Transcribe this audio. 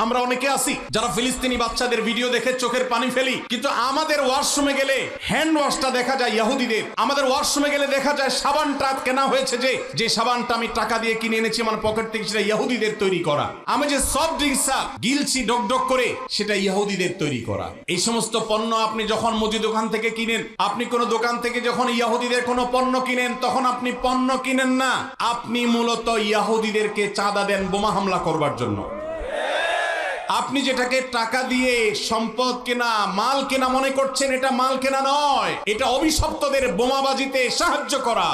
আমরা অনেকে আছি যারা ফিলিস্তিনি বাচ্চাদের ভিডিও দেখে চোখের পানি ফেলি, কিন্তু আমাদের ওয়াশরুমে গেলে হ্যান্ড ওয়াশটা দেখা যায় ইহুদিদের। আমাদের ওয়াশরুমে গেলে দেখা যায় সাবানটা কেনা হয়েছে যে সাবানটা আমি টাকা দিয়ে কিনে এনেছি আমার পকেট থেকে, সেটা ইহুদিদের তৈরি করা। আমি যে সফট ড্রিঙ্কসটা গিলছি ডক ডক করে, সেটা ইহুদিদের তৈরি করা। এই সমস্ত পণ্য আপনি যখন মুদি দোকান থেকে কিনেন, আপনি কোন দোকান থেকে যখন ইহুদিদের কোনো পণ্য কিনেন, তখন আপনি পণ্য কিনেন না, আপনি মূলত ইহুদিদেরকে চাঁদা দেন বোমা হামলা করবার জন্য। আপনি যেটাকে টাকা দিয়ে সম্পদ কেনা, মাল কেনা মনে করছেন, এটা মাল কেনা নয়, এটা অভিশপ্তদের বোমাবাজিতে সাহায্য করা।